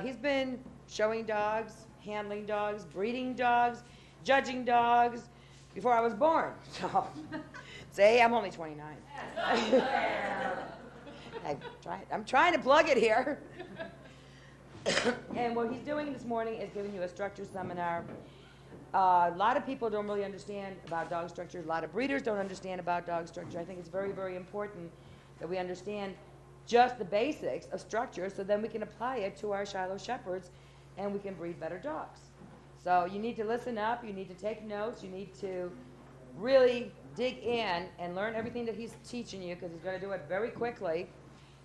he's been showing dogs, handling dogs, breeding dogs, judging dogs before I was born. So, see, I'm only 29. I'm trying to plug it here. And what he's doing this morning is giving you a structure seminar. A lot of people don't really understand about dog structure. A lot of breeders don't understand about dog structure. I think it's very, very important that we understand just the basics of structure so then we can apply it to our Shiloh Shepherds and we can breed better dogs. So you need to listen up, you need to take notes, you need to really dig in and learn everything that he's teaching you because he's going to do it very quickly.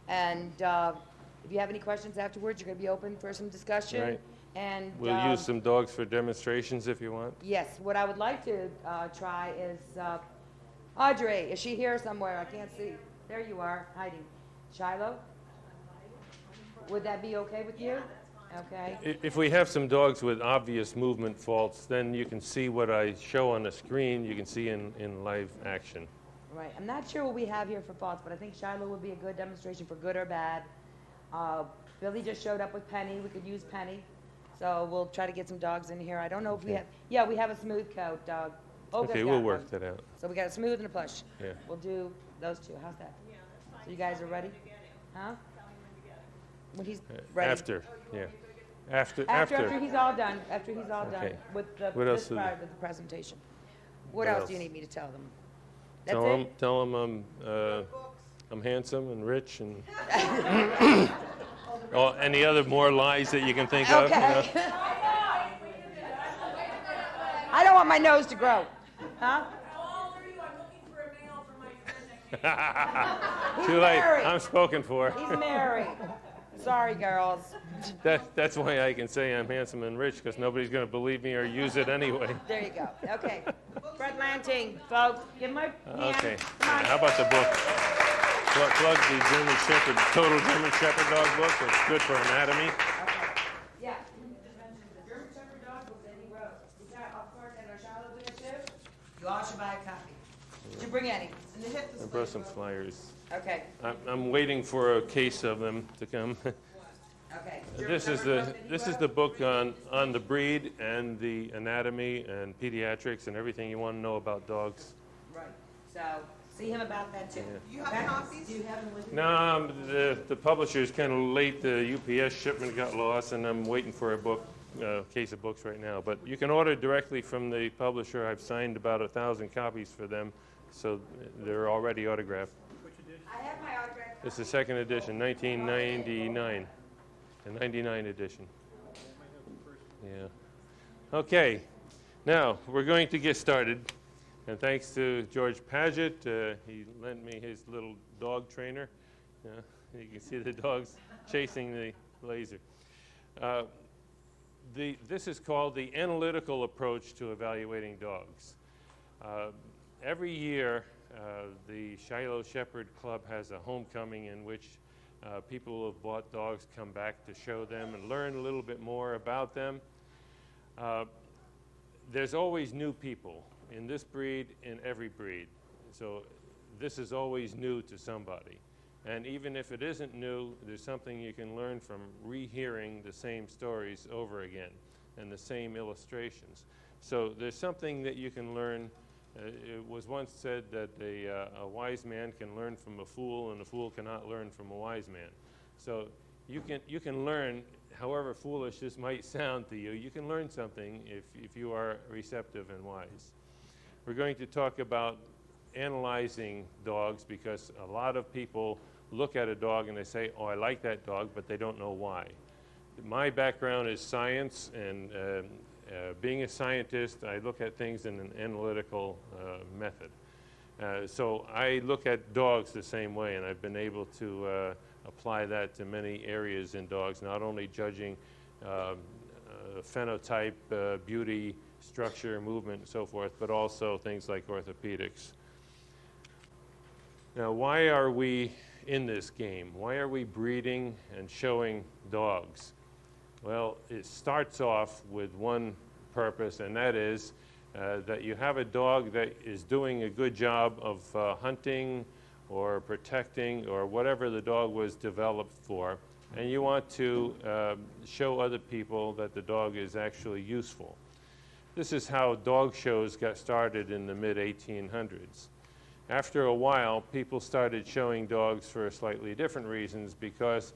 And if you have any questions afterwards, you're going to be open for some discussion. Right. And We'll use some dogs for demonstrations if you want. yes, what I would like to try is, Audrey, is she here somewhere? I can't see. There you are, hiding. Shiloh? Would that be okay with you? Okay. If we have some dogs with obvious movement faults, then you can see what I show on the screen, you can see in live action. Right. I'm not sure what we have here for faults, but I think Shiloh would be a good demonstration for good or bad. Billy just showed up with Penny. We could use Penny. So we'll try to get some dogs in here. I don't know if we have, yeah, we have a smooth coat dog. Okay, we'll work that out. So we got a smooth and a plush. Yeah. We'll do those two. How's that? Yeah, that's fine. So you guys are ready? Huh? Tell me when to get it. When he's ready. After, yeah. After. After he's all done. After he's all done Okay. with the What else this is part of the presentation. What What else else? do you need me to tell them? That's it? Tell them I'm handsome and rich and oh, any other more lies that you can think of? Okay. You know? I don't want my nose to grow. Huh? How old are you? I'm looking for a male for my friend next week. Too late. married. I'm spoken for. He's married. Sorry, girls. That's why I can say I'm handsome and rich, because nobody's going to believe me or use it anyway. There you go. Okay. Fred Lanting, folks. Give him my hand. Okay. Come on. How about the book? Plug the German Shepherd, Total German Shepherd Dog book. It's good for anatomy. Okay. Yeah. The German Shepherd dog book that he wrote. We got, of course, at our Shiloh dealership. You all should buy a copy. Did you bring any? And the hip I brought some flyers. Okay. I'm waiting for a case of them to come. Okay. This is the book on the breed and the anatomy and pediatrics and everything you want to know about dogs. Right. So see him about that too. Do you have copies? Do you have them with you? No, the publisher's kind of late. The UPS shipment got lost, and I'm waiting for a book, case of books right now. But you can order directly from the publisher. I've signed about 1,000 copies for them, so they're already autographed. I have my autograph. It's the second edition, 1999, the 99 edition. Yeah. Okay, now we're going to get started. And thanks to George Paget, he lent me his little dog trainer. You can see the dogs chasing the laser. This is called the analytical approach to evaluating dogs. Every year, the Shiloh Shepherd Club has a homecoming in which people who have bought dogs come back to show them and learn a little bit more about them. There's always new people in this breed, in every breed. So this is always new to somebody. And even if it isn't new, there's something you can learn from rehearing the same stories over again and the same illustrations. So there's something that you can learn. It was once said that a wise man can learn from a fool, and a fool cannot learn from a wise man. So you can learn, however foolish this might sound to you, you can learn something if you are receptive and wise. We're going to talk about analyzing dogs because a lot of people look at a dog and they say, oh, I like that dog, but they don't know why. My background is science, and being a scientist, I look at things in an analytical method. So I look at dogs the same way, and I've been able to apply that to many areas in dogs, not only judging phenotype, beauty, structure, movement, and so forth, but also things like orthopedics. Now, why are we in this game? Why are we breeding and showing dogs? Well, it starts off with one purpose, and that is that you have a dog that is doing a good job of hunting or protecting or whatever the dog was developed for, and you want to show other people that the dog is actually useful. This is how dog shows got started in the mid-1800s. After a while, people started showing dogs for slightly different reasons because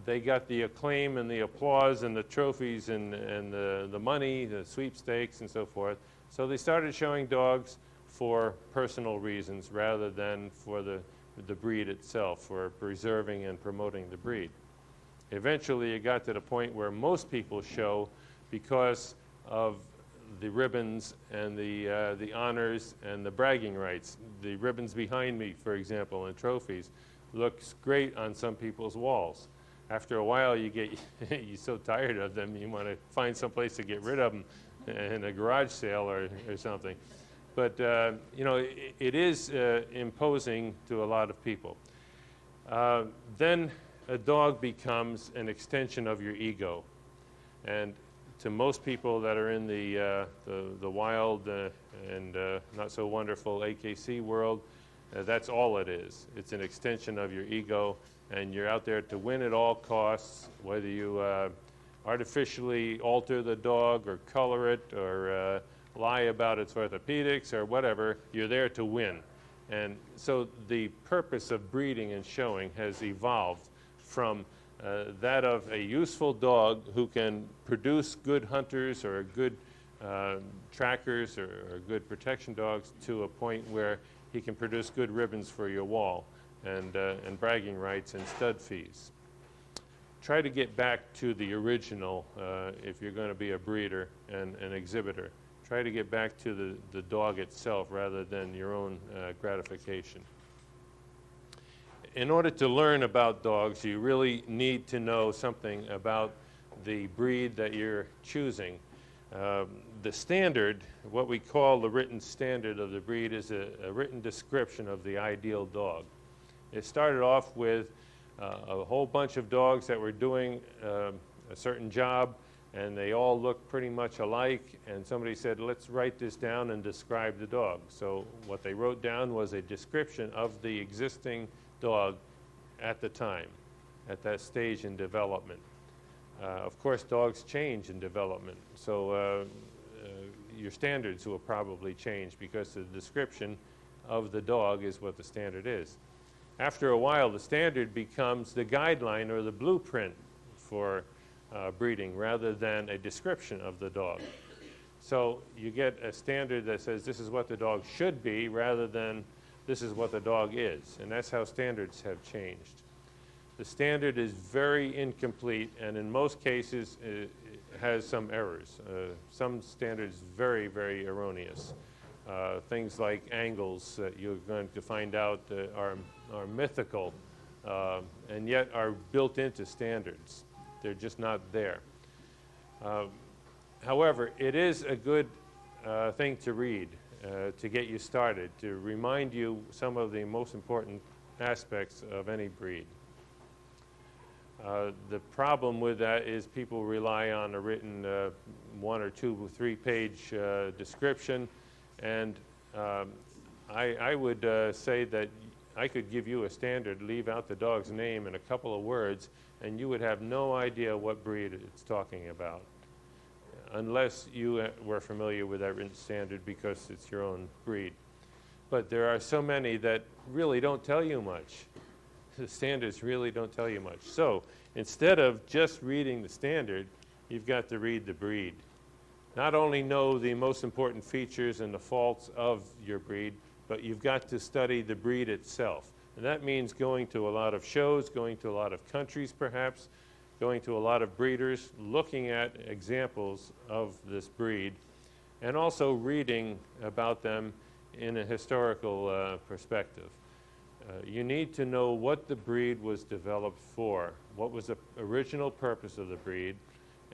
they got the acclaim and the applause and the trophies and the money, the sweepstakes and so forth. So they started showing dogs for personal reasons rather than for the breed itself, for preserving and promoting the breed. Eventually, it got to the point where most people show because of the ribbons and the honors and the bragging rights. The ribbons behind me, for example, and trophies, looks great on some people's walls. After a while, you get you're so tired of them, you want to find some place to get rid of them in a garage sale or something. But you know, it is imposing to a lot of people. Then a dog becomes an extension of your ego, and to most people that are in the wild and not so wonderful AKC world, that's all it is. It's an extension of your ego, and you're out there to win at all costs, whether you artificially alter the dog or color it or lie about its orthopedics or whatever, you're there to win. And so the purpose of breeding and showing has evolved from that of a useful dog who can produce good hunters or good trackers or good protection dogs to a point where he can produce good ribbons for your wall and bragging rights and stud fees. Try to get back to the original if you're going to be a breeder and an exhibitor. Try to get back to the dog itself rather than your own gratification. In order to learn about dogs, you really need to know something about the breed that you're choosing. The standard, what we call the written standard of the breed, is a written description of the ideal dog. It started off with a whole bunch of dogs that were doing a certain job, and they all looked pretty much alike, and somebody said, let's write this down and describe the dog. So what they wrote down was a description of the existing dog at the time, at that stage in development. Of course, dogs change in development, so your standards will probably change because the description of the dog is what the standard is. After a while, the standard becomes the guideline or the blueprint for breeding rather than a description of the dog. So you get a standard that says this is what the dog should be rather than this is what the dog is, and that's how standards have changed. The standard is very incomplete, and in most cases it has some errors. Some standards very, very erroneous. Things like angles that you're going to find out are mythical and yet are built into standards. They're just not there. However, it is a good thing to read to get you started, to remind you some of the most important aspects of any breed. The problem with that is people rely on a written 1 or 2 or 3 page description, and I would say that I could give you a standard, leave out the dog's name and a couple of words, and you would have no idea what breed it's talking about, unless you were familiar with that written standard because it's your own breed. But there are so many that really don't tell you much. The standards really don't tell you much. So instead of just reading the standard, you've got to read the breed. Not only know the most important features and the faults of your breed, but you've got to study the breed itself. And that means going to a lot of shows, going to a lot of countries perhaps, going to a lot of breeders, looking at examples of this breed, and also reading about them in a historical perspective. You need to know what the breed was developed for, what was the original purpose of the breed,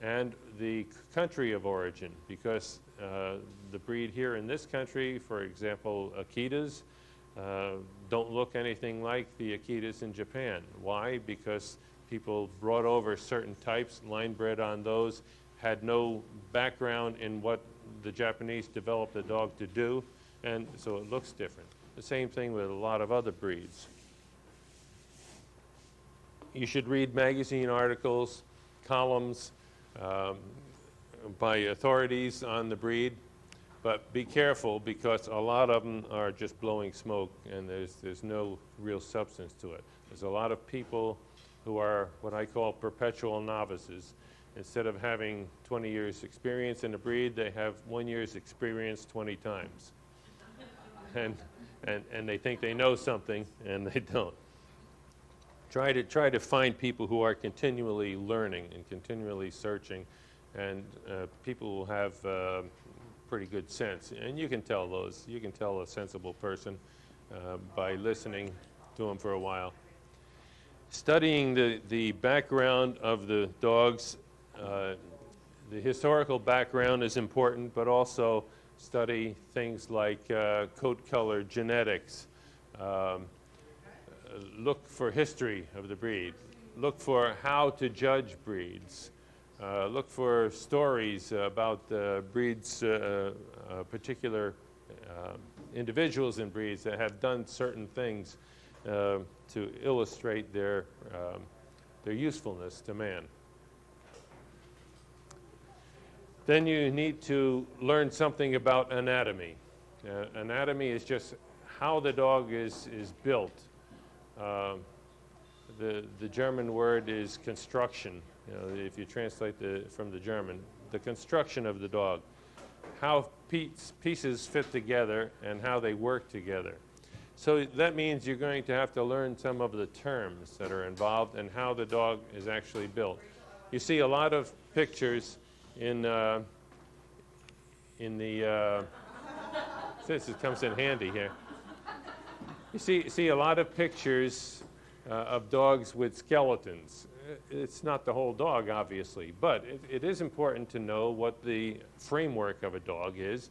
and the country of origin, because the breed here in this country, for example, Akitas, don't look anything like the Akitas in Japan. Why? Because people brought over certain types, line bred on those, had no background in what the Japanese developed the dog to do, and so it looks different. The same thing with a lot of other breeds. You should read magazine articles, columns by authorities on the breed, but be careful because a lot of them are just blowing smoke and there's no real substance to it. There's a lot of people who are what I call perpetual novices. Instead of having 20 years experience in a breed, they have 1 year's experience 20 times. And they think they know something and they don't. Try to find people who are continually learning and continually searching, and people will have pretty good sense. And you can tell those. You can tell a sensible person by listening to them for a while. Studying the background of the dogs, the historical background is important, but also study things like coat color, genetics. Look for history of the breed. Look for how to judge breeds. Look for stories about breeds, particular individuals in breeds that have done certain things to illustrate their usefulness to man. Then you need to learn something about anatomy. Anatomy is just how the dog is built. The German word is construction. You know, if you translate from the German, the construction of the dog, how pieces fit together and how they work together. So that means you're going to have to learn some of the terms that are involved and how the dog is actually built. You see a lot of pictures in the since it comes in handy here. You see a lot of pictures of dogs with skeletons. It's not the whole dog, obviously, but it is important to know what the framework of a dog is,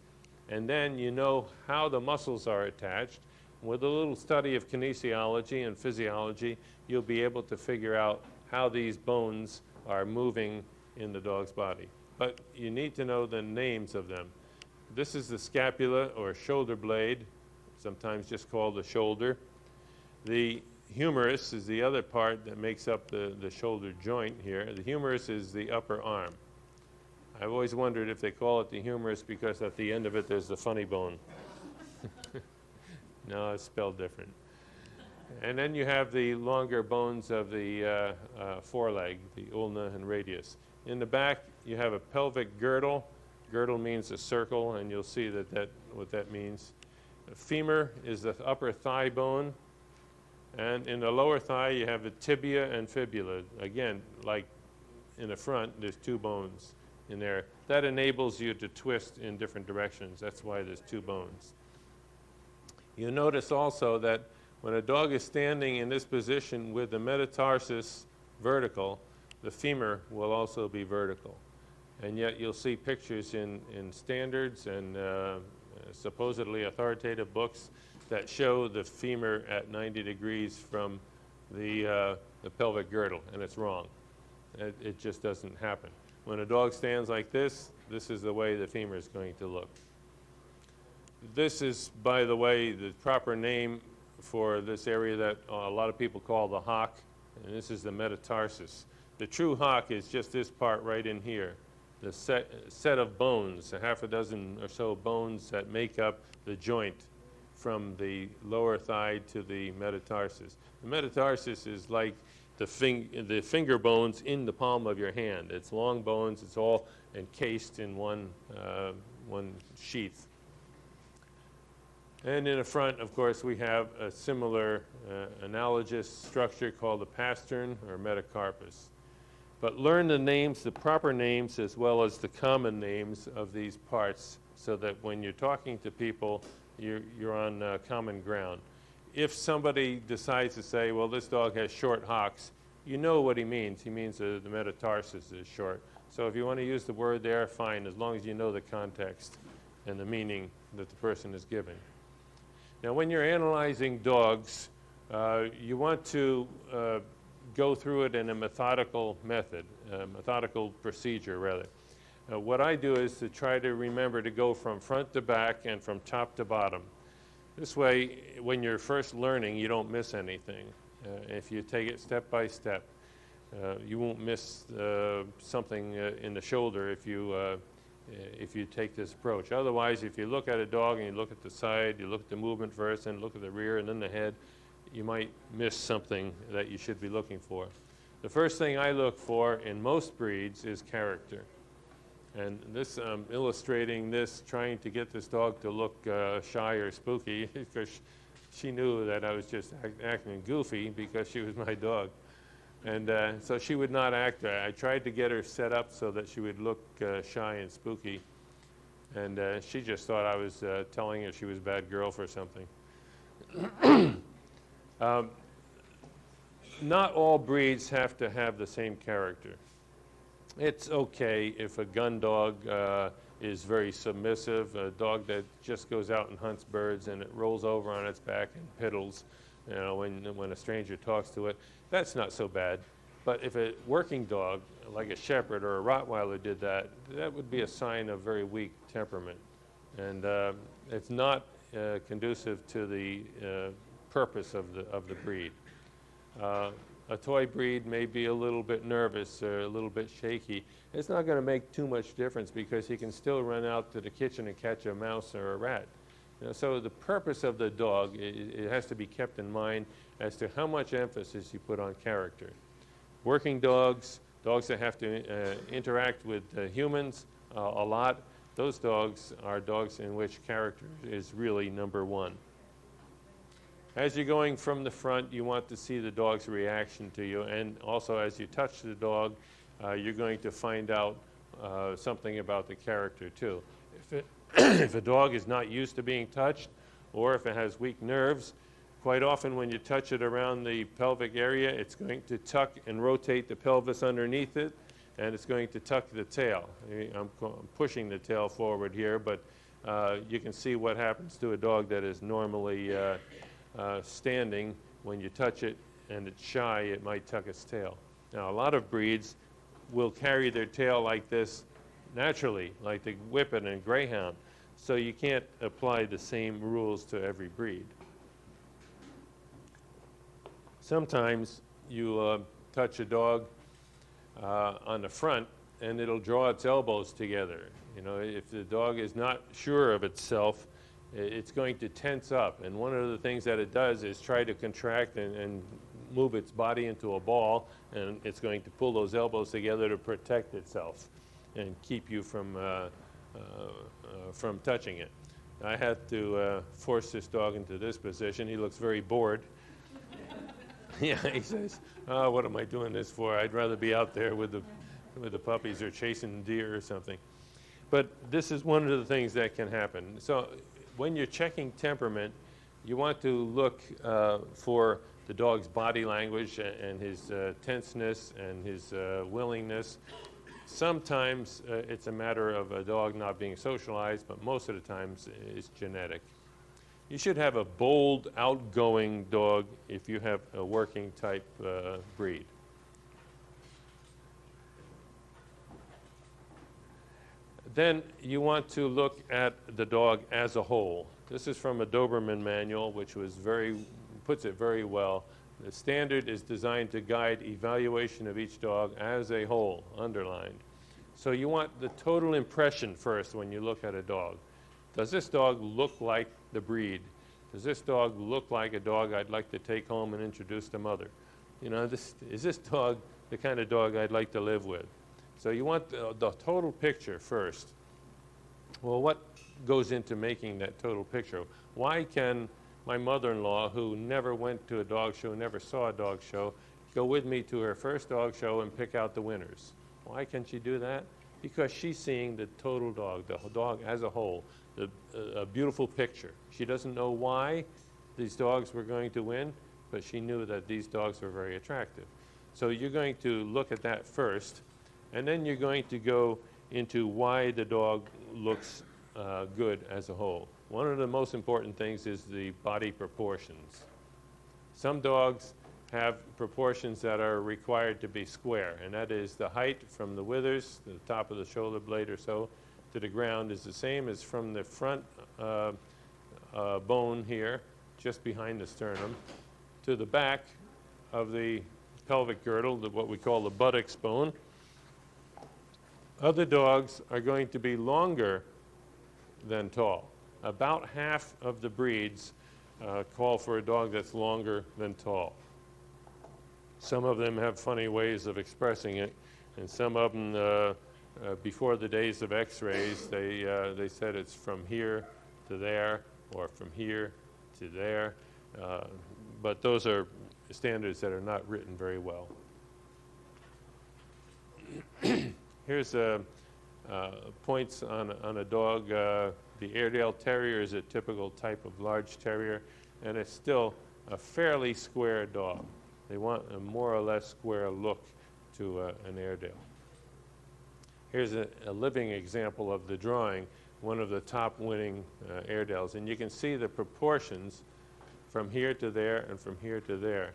and then you know how the muscles are attached. With a little study of kinesiology and physiology, you'll be able to figure out how these bones are moving in the dog's body. But you need to know the names of them. This is the scapula or shoulder blade, sometimes just called the shoulder. The humerus is the other part that makes up the shoulder joint here. The humerus is the upper arm. I've always wondered if they call it the humerus because at the end of it there's the funny bone. No, it's spelled different. And then you have the longer bones of the foreleg, the ulna and radius. In the back, you have a pelvic girdle. Girdle means a circle, and you'll see what that means. The femur is the upper thigh bone. And in the lower thigh, you have the tibia and fibula. Again, like in the front, there's two bones in there. That enables you to twist in different directions. That's why there's two bones. You notice also that when a dog is standing in this position with the metatarsus vertical, the femur will also be vertical. And yet you'll see pictures in standards and supposedly authoritative books that show the femur at 90 degrees from the pelvic girdle, and it's wrong. It just doesn't happen. When a dog stands like this is the way the femur is going to look. This is, by the way, the proper name for this area that a lot of people call the hock, and this is the metatarsus. The true hock is just this part right in here, the set of bones, a half a dozen or so bones that make up the joint from the lower thigh to the metatarsus. The metatarsus is like the finger bones in the palm of your hand. It's long bones. It's all encased in one sheath. And in the front, of course, we have a similar analogous structure called the pastern or metacarpus. But learn the names, the proper names, as well as the common names of these parts so that when you're talking to people, you're on common ground. If somebody decides to say, well, this dog has short hocks, you know what he means. He means the metatarsus is short. So if you want to use the word there, fine, as long as you know the context and the meaning that the person is giving. Now, when you're analyzing dogs, you want to go through it in a methodical method, methodical procedure, rather. What I do is to try to remember to go from front to back and from top to bottom. This way, when you're first learning, you don't miss anything. If you take it step by step, you won't miss something in the shoulder if you take this approach. Otherwise, if you look at a dog and you look at the side, you look at the movement first, and look at the rear and then the head, you might miss something that you should be looking for. The first thing I look for in most breeds is character. And this, illustrating this, trying to get this dog to look shy or spooky, because she knew that I was just acting goofy because she was my dog. And so she would not act. I tried to get her set up so that she would look shy and spooky. And she just thought I was telling her she was a bad girl for something. Not all breeds have to have the same character. It's okay if a gun dog is very submissive, a dog that just goes out and hunts birds and it rolls over on its back and piddles, you know, when a stranger talks to it. That's not so bad. But if a working dog, like a shepherd or a Rottweiler did that, that would be a sign of very weak temperament. And it's not conducive to the purpose of the breed. A toy breed may be a little bit nervous or a little bit shaky. It's not going to make too much difference because he can still run out to the kitchen and catch a mouse or a rat. You know, so the purpose of the dog, it has to be kept in mind as to how much emphasis you put on character. Working dogs, dogs that have to interact with humans a lot, those dogs are dogs in which character is really number one. As you're going from the front, you want to see the dog's reaction to you, and also as you touch the dog, you're going to find out something about the character too. If a dog is not used to being touched, or if it has weak nerves, quite often when you touch it around the pelvic area, it's going to tuck and rotate the pelvis underneath it, and it's going to tuck the tail. I'm pushing the tail forward here, but you can see what happens to a dog that is normally standing. When you touch it and it's shy, it might tuck its tail. Now, a lot of breeds will carry their tail like this naturally, like the Whippet and Greyhound. So you can't apply the same rules to every breed. Sometimes you touch a dog on the front and it'll draw its elbows together. You know, if the dog is not sure of itself, it's going to tense up. And one of the things that it does is try to contract and move its body into a ball, and it's going to pull those elbows together to protect itself and keep you from touching it. I had to force this dog into this position. He looks very bored. Yeah, he says, "Oh, what am I doing this for? I'd rather be out there with the puppies or chasing deer or something." But this is one of the things that can happen. So when you're checking temperament, you want to look for the dog's body language and his tenseness and his willingness. Sometimes it's a matter of a dog not being socialized, but most of the times it's genetic. You should have a bold, outgoing dog if you have a working type breed. Then you want to look at the dog as a whole. This is from a Doberman manual, which puts it very well. The standard is designed to guide evaluation of each dog as a whole, underlined. So you want the total impression first when you look at a dog. Does this dog look like the breed? Does this dog look like a dog I'd like to take home and introduce to mother? You know, is this dog the kind of dog I'd like to live with? So you want the total picture first. Well, what goes into making that total picture? Why can my mother-in-law, who never went to a dog show, never saw a dog show, go with me to her first dog show and pick out the winners? Why can she do that? Because she's seeing the total dog, the dog as a whole, a beautiful picture. She doesn't know why these dogs were going to win, but she knew that these dogs were very attractive. So you're going to look at that first, and then you're going to go into why the dog looks good as a whole. One of the most important things is the body proportions. Some dogs have proportions that are required to be square, and that is the height from the withers, the top of the shoulder blade or so, to the ground is the same as from the front bone here, just behind the sternum, to the back, of the pelvic girdle, what we call the buttocks bone. Other dogs are going to be longer than tall. About half of the breeds call for a dog that's longer than tall. Some of them have funny ways of expressing it, and some of them, before the days of x-rays, they said it's from here to there, or from here to there, but those are standards that are not written very well. Here's points on a dog. The Airedale Terrier is a typical type of large terrier, and it's still a fairly square dog. They want a more or less square look to an Airedale. Here's a living example of the drawing, one of the top winning Airedales, and you can see the proportions from here to there and from here to there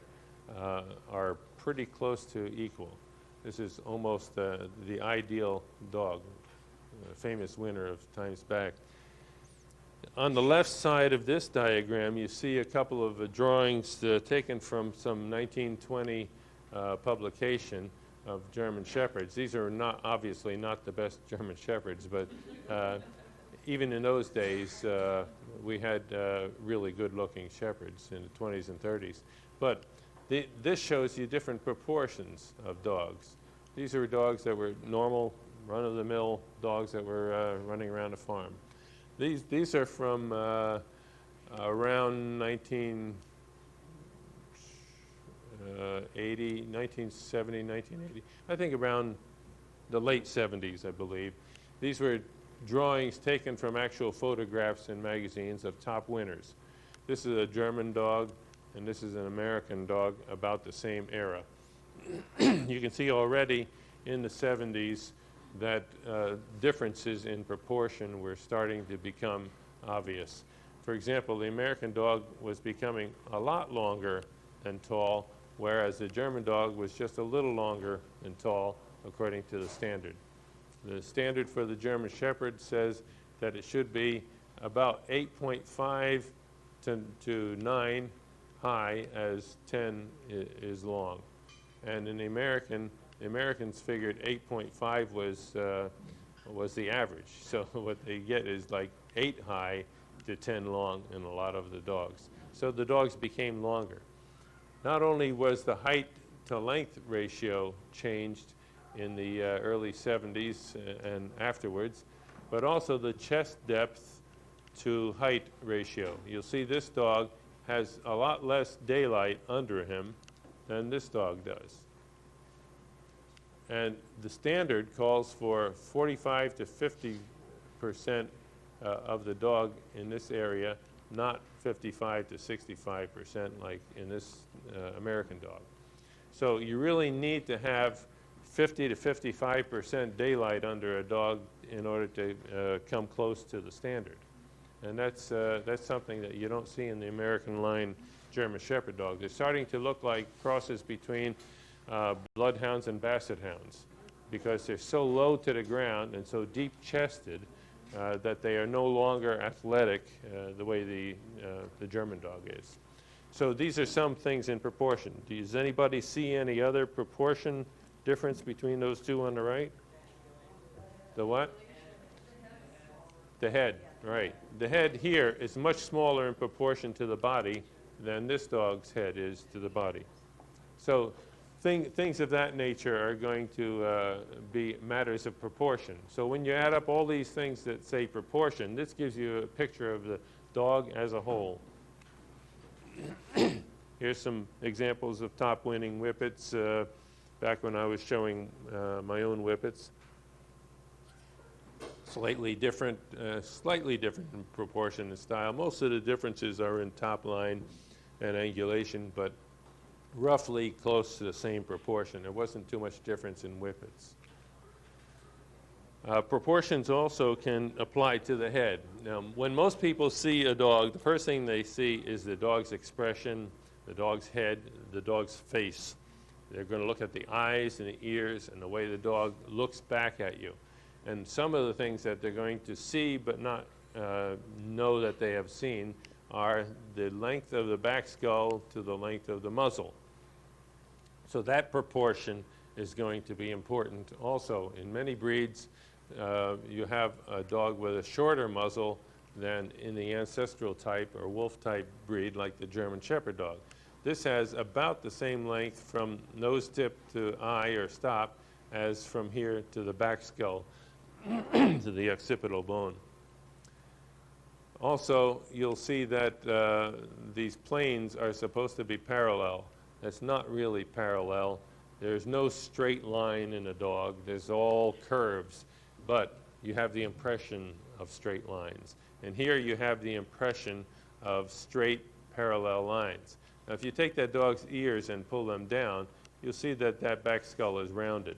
are pretty close to equal. This is almost the ideal dog, famous winner of times back. On the left side of this diagram, you see a couple of drawings taken from some 1920 publication of German Shepherds. These are obviously not the best German Shepherds, but even in those days, we had really good-looking Shepherds in the 20s and 30s. But this shows you different proportions of dogs. These are dogs that were normal, run-of-the-mill dogs that were running around a farm. These are from around 1970, 1980. I think around the late 70s, I believe. These were drawings taken from actual photographs in magazines of top winners. This is a German dog, and this is an American dog about the same era. You can see already in the 70s that differences in proportion were starting to become obvious. For example, the American dog was becoming a lot longer than tall, whereas the German dog was just a little longer than tall, according to the standard. The standard for the German Shepherd says that it should be about 8.5 to 9 high as 10 is long. And in the Americans figured 8.5 was the average. So what they get is like 8 high to 10 long in a lot of the dogs. So the dogs became longer. Not only was the height to length ratio changed in the early 70s and afterwards, but also the chest depth to height ratio. You'll see this dog has a lot less daylight under him than this dog does. And the standard calls for 45 to 50% of the dog in this area, not 55 to 65% like in this American dog. So you really need to have 50 to 55% daylight under a dog in order to come close to the standard. And that's something that you don't see in the American line German Shepherd dog. They're starting to look like crosses between bloodhounds and basset hounds because they're so low to the ground and so deep-chested that they are no longer athletic the way the German dog is. So these are some things in proportion. Does anybody see any other proportion difference between those two on the right? The what? The head, right. The head here is much smaller in proportion to the body than this dog's head is to the body. So things of that nature are going to be matters of proportion. So when you add up all these things that say proportion, this gives you a picture of the dog as a whole. Here's some examples of top winning whippets back when I was showing my own whippets. Slightly different in proportion and style. Most of the differences are in top line and angulation, but roughly close to the same proportion. There wasn't too much difference in whippets. Proportions also can apply to the head. Now, when most people see a dog, the first thing they see is the dog's expression, the dog's head, the dog's face. They're going to look at the eyes and the ears and the way the dog looks back at you. And some of the things that they're going to see but not know that they have seen are the length of the back skull to the length of the muzzle. So that proportion is going to be important. Also, in many breeds, you have a dog with a shorter muzzle than in the ancestral type or wolf type breed like the German Shepherd dog. This has about the same length from nose tip to eye or stop as from here to the back skull to the occipital bone. Also, you'll see that these planes are supposed to be parallel. That's not really parallel. There's no straight line in a dog. There's all curves, but you have the impression of straight lines. And here you have the impression of straight parallel lines. Now, if you take that dog's ears and pull them down, you'll see that that back skull is rounded.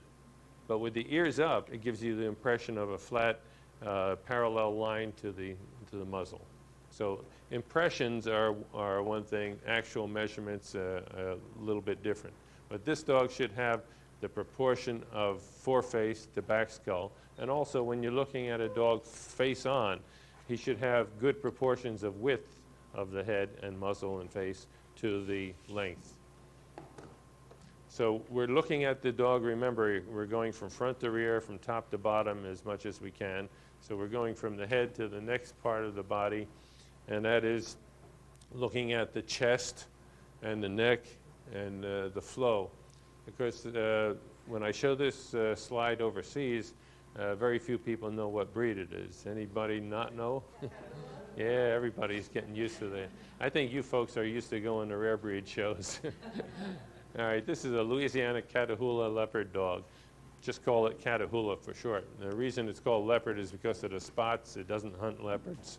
But with the ears up, it gives you the impression of a flat parallel line to the muzzle. So impressions are one thing, actual measurements a little bit different. But this dog should have the proportion of foreface to back skull. And also when you're looking at a dog face on, he should have good proportions of width of the head and muzzle and face to the length. So we're looking at the dog. Remember, we're going from front to rear, from top to bottom as much as we can. So we're going from the head to the next part of the body, and that is looking at the chest and the neck and the flow. Because when I show this slide overseas, very few people know what breed it is. Anybody not know? Yeah, everybody's getting used to that. I think you folks are used to going to rare breed shows. All right, this is a Louisiana Catahoula leopard dog. Just call it Catahoula for short. The reason it's called leopard is because of the spots. It doesn't hunt leopards.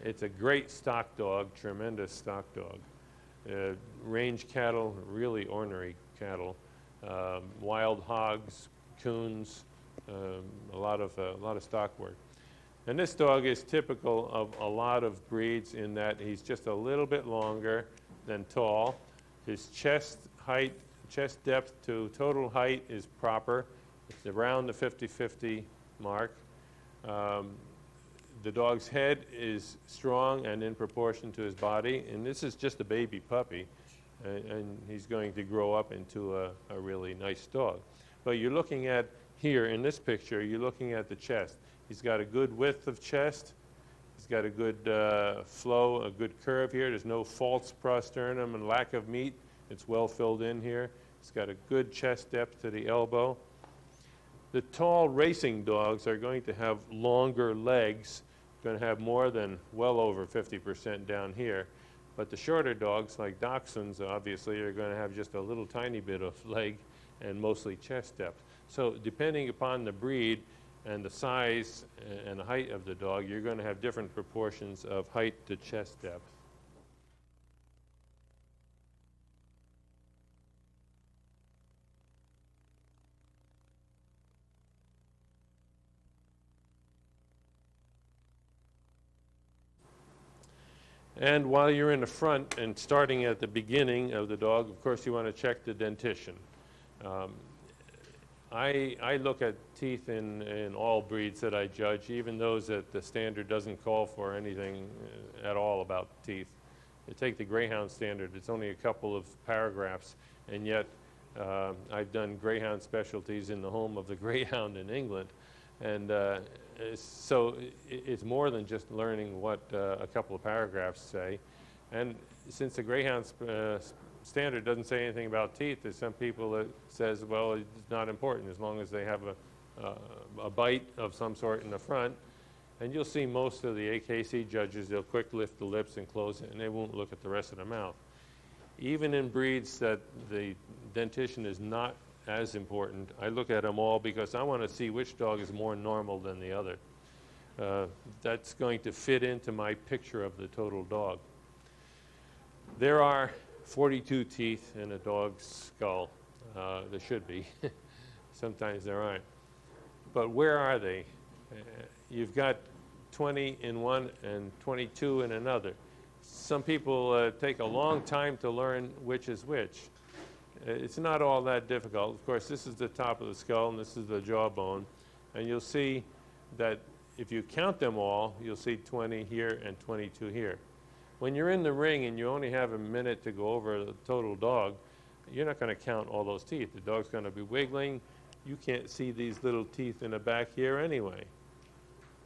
It's a great stock dog, tremendous stock dog. Range cattle, really ornery cattle. Wild hogs, coons, a lot of stock work. And this dog is typical of a lot of breeds in that he's just a little bit longer than tall. His chest height, chest depth to total height is proper. It's around the 50-50 mark. The dog's head is strong and in proportion to his body. And this is just a baby puppy. And he's going to grow up into a really nice dog. But you're looking at here in this picture, you're looking at the chest. He's got a good width of chest. He's got a good flow, a good curve here. There's no false prosternum and lack of meat. It's well filled in here. He's got a good chest depth to the elbow. The tall racing dogs are going to have longer legs, going to have more than well over 50% down here. But the shorter dogs, like dachshunds, obviously, are going to have just a little tiny bit of leg and mostly chest depth. So depending upon the breed and the size and the height of the dog, you're going to have different proportions of height to chest depth. And while you're in the front and starting at the beginning of the dog, of course, you want to check the dentition. I look at teeth in all breeds that I judge, even those that the standard doesn't call for anything at all about teeth. You take the Greyhound standard, it's only a couple of paragraphs, and yet I've done Greyhound specialties in the home of the Greyhound in England. And so it's more than just learning what a couple of paragraphs say. And since the Greyhound standard doesn't say anything about teeth, there's some people that says, well, it's not important as long as they have a bite of some sort in the front. And you'll see most of the AKC judges, they'll quick lift the lips and close it, and they won't look at the rest of the mouth. Even in breeds that the dentition is not as important, I look at them all because I want to see which dog is more normal than the other. That's going to fit into my picture of the total dog. There are 42 teeth in a dog's skull. There should be. Sometimes there aren't. But where are they? You've got 20 in one and 22 in another. Some people take a long time to learn which is which. It's not all that difficult. Of course, this is the top of the skull and this is the jawbone. And you'll see that if you count them all, you'll see 20 here and 22 here. When you're in the ring and you only have a minute to go over the total dog, you're not going to count all those teeth. The dog's going to be wiggling. You can't see these little teeth in the back here anyway.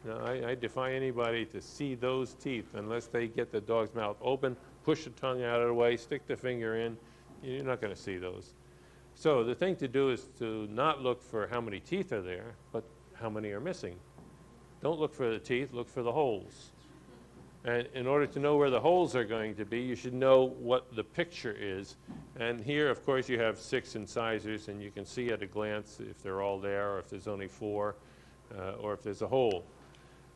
Now, I defy anybody to see those teeth unless they get the dog's mouth open, push the tongue out of the way, stick the finger in. You're not going to see those. So the thing to do is to not look for how many teeth are there, but how many are missing. Don't look for the teeth, look for the holes. And in order to know where the holes are going to be, you should know what the picture is. And here, of course, you have 6 incisors, and you can see at a glance if they're all there, or if there's only 4, or if there's a hole.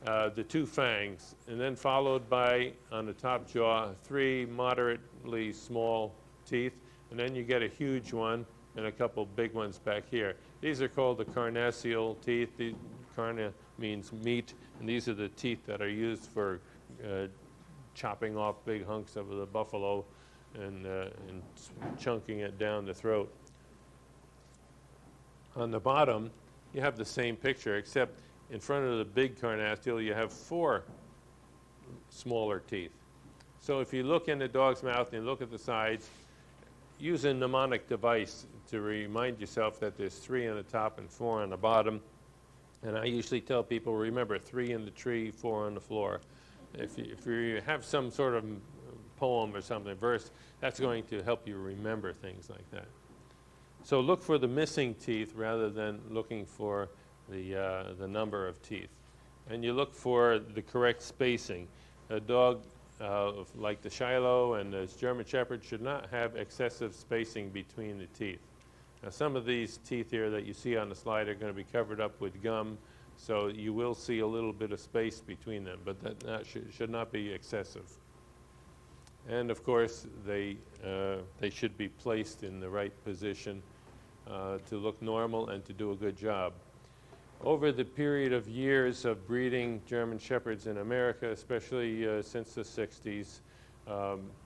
The 2 fangs, and then followed by, on the top jaw, 3 moderately small teeth, and then you get a huge one and a couple big ones back here. These are called the carnassial teeth. The carna means meat, and these are the teeth that are used for chopping off big hunks of the buffalo and chunking it down the throat. On the bottom, you have the same picture, except in front of the big carnassial, you have 4 smaller teeth. So if you look in the dog's mouth and you look at the sides, use a mnemonic device to remind yourself that there's 3 on the top and 4 on the bottom. And I usually tell people, remember, 3 in the tree, 4 on the floor. If you have some sort of poem or something, verse, that's going to help you remember things like that. So look for the missing teeth rather than looking for the number of teeth. And you look for the correct spacing. A dog like the Shiloh and the German Shepherd should not have excessive spacing between the teeth. Now, some of these teeth here that you see on the slide are going to be covered up with gum, so you will see a little bit of space between them, but that should not be excessive. And of course, they should be placed in the right position to look normal and to do a good job. Over the period of years of breeding German Shepherds in America, especially since the 60s,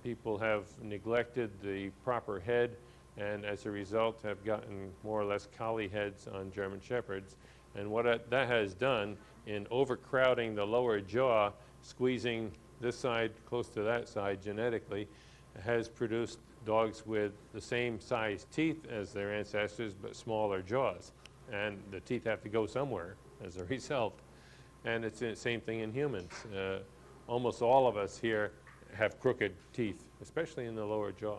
people have neglected the proper head, and as a result have gotten more or less collie heads on German Shepherds. And what that has done in overcrowding the lower jaw, squeezing this side close to that side genetically, has produced dogs with the same size teeth as their ancestors but smaller jaws. And the teeth have to go somewhere as a result. And it's the same thing in humans. Almost all of us here have crooked teeth, especially in the lower jaw.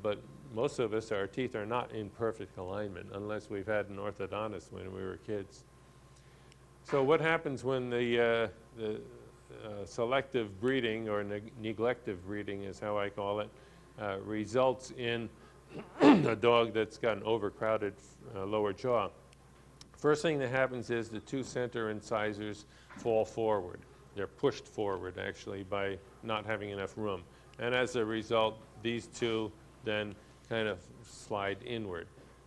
But most of us, our teeth are not in perfect alignment unless we've had an orthodontist when we were kids. So what happens when the selective breeding, or neglective breeding is how I call it, results in a dog that's got an overcrowded lower jaw? First thing that happens is the 2 center incisors fall forward. They're pushed forward, actually, by not having enough room. And as a result, these 2 then kind of slide inward.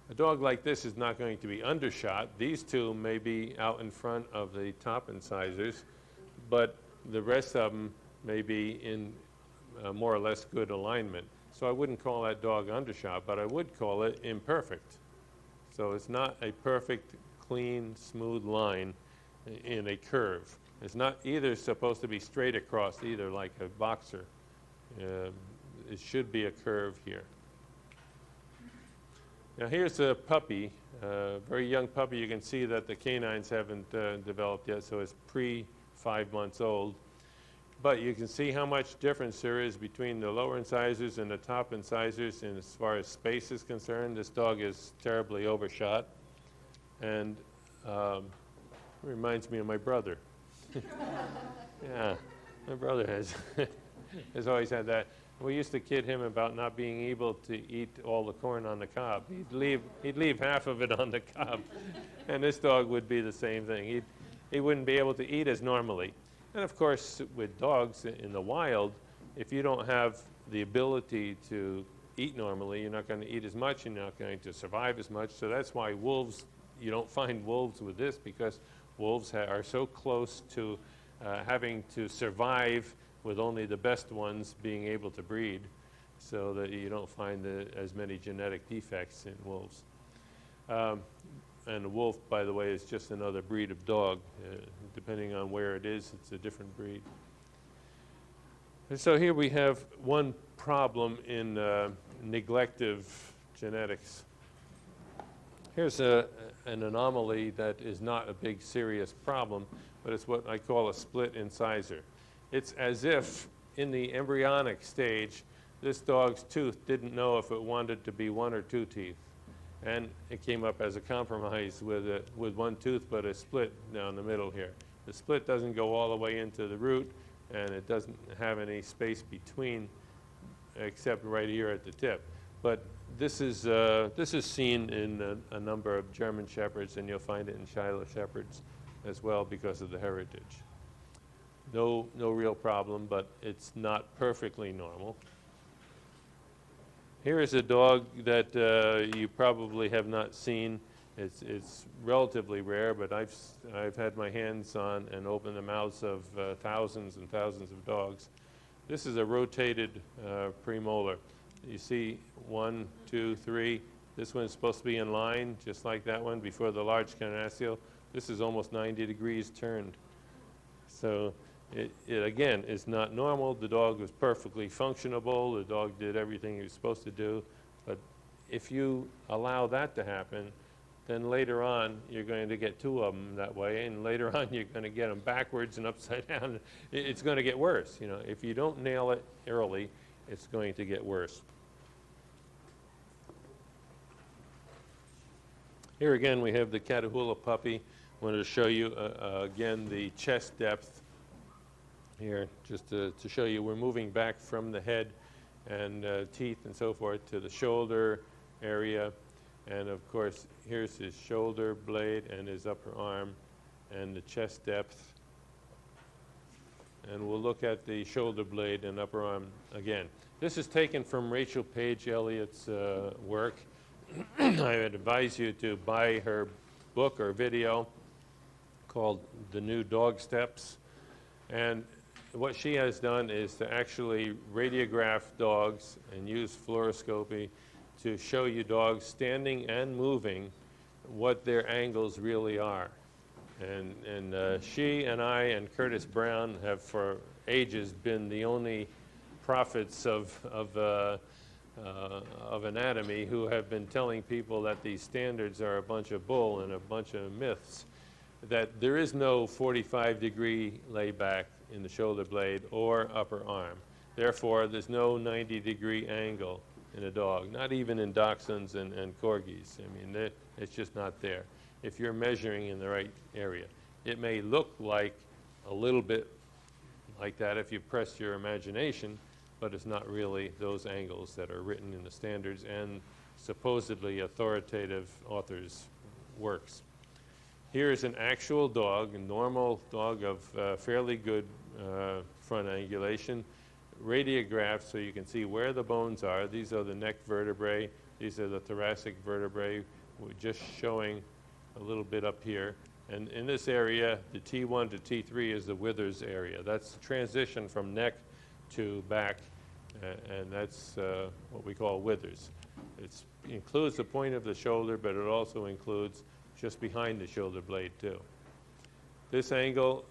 A dog like this is not going to be undershot. These 2 may be out in front of the top incisors, but the rest of them may be in more or less good alignment. So I wouldn't call that dog undershot, but I would call it imperfect. So it's not a perfect, clean, smooth line in a curve. It's not either supposed to be straight across either, like a boxer. It should be a curve here. Now here's a puppy, very young puppy. You can see that the canines haven't developed yet, so it's pre-5 months old. But you can see how much difference there is between the lower incisors and the top incisors, and as far as space is concerned, this dog is terribly overshot. And reminds me of my brother. Yeah, my brother has always had that. We used to kid him about not being able to eat all the corn on the cob. He'd leave half of it on the cob, and this dog would be the same thing. He wouldn't be able to eat as normally. And of course, with dogs in the wild, if you don't have the ability to eat normally, you're not going to eat as much, you're not going to survive as much. So that's why wolves, you don't find wolves with this, because wolves are so close to having to survive with only the best ones being able to breed, so that you don't find as many genetic defects in wolves. And a wolf, by the way, is just another breed of dog. Depending on where it is, it's a different breed. And so here we have one problem in neglective genetics. Here's an anomaly that is not a big serious problem, but it's what I call a split incisor. It's as if in the embryonic stage, this dog's tooth didn't know if it wanted to be 1 or 2 teeth. And it came up as a compromise with 1 tooth, but a split down the middle here. The split doesn't go all the way into the root, and it doesn't have any space between, except right here at the tip. But this is seen in a number of German Shepherds, and you'll find it in Shiloh Shepherds as well because of the heritage. No real problem, but it's not perfectly normal. Here is a dog that you probably have not seen. It's relatively rare, but I've had my hands on and opened the mouths of thousands and thousands of dogs. This is a rotated premolar. You see 1, 2, 3. This one's supposed to be in line, just like that one before the large carnassial. This is almost 90 degrees turned. So it again is not normal. The dog was perfectly functionable. The dog did everything he was supposed to do. But if you allow that to happen, then later on you're going to get 2 of them that way, and later on you're going to get them backwards and upside down. It's going to get worse. You know, if you don't nail it early, it's going to get worse. Here again we have the Catahoula puppy. I wanted to show you again the chest depth here, just to show you we're moving back from the head and teeth and so forth to the shoulder area. And of course, here's his shoulder blade and his upper arm and the chest depth. And we'll look at the shoulder blade and upper arm again. This is taken from Rachel Page Elliott's work. I would advise you to buy her book or video called The New Dog Steps. And what she has done is to actually radiograph dogs and use fluoroscopy to show you dogs standing and moving what their angles really are. And she and I and Curtis Brown have for ages been the only prophets of anatomy who have been telling people that these standards are a bunch of bull and a bunch of myths, that there is no 45-degree layback in the shoulder blade or upper arm. Therefore, there's no 90-degree angle in a dog, not even in dachshunds and corgis. I mean, it's just not there. If you're measuring in the right area, it may look like a little bit like that if you press your imagination, but it's not really those angles that are written in the standards and supposedly authoritative authors' works. Here is an actual dog, a normal dog of fairly good front angulation, radiographed so you can see where the bones are. These are the neck vertebrae. These are the thoracic vertebrae. We're just showing a little bit up here. And in this area, the T1 to T3 is the withers area. That's the transition from neck to back, and that's what we call withers. It includes the point of the shoulder, but it also includes just behind the shoulder blade too. This angle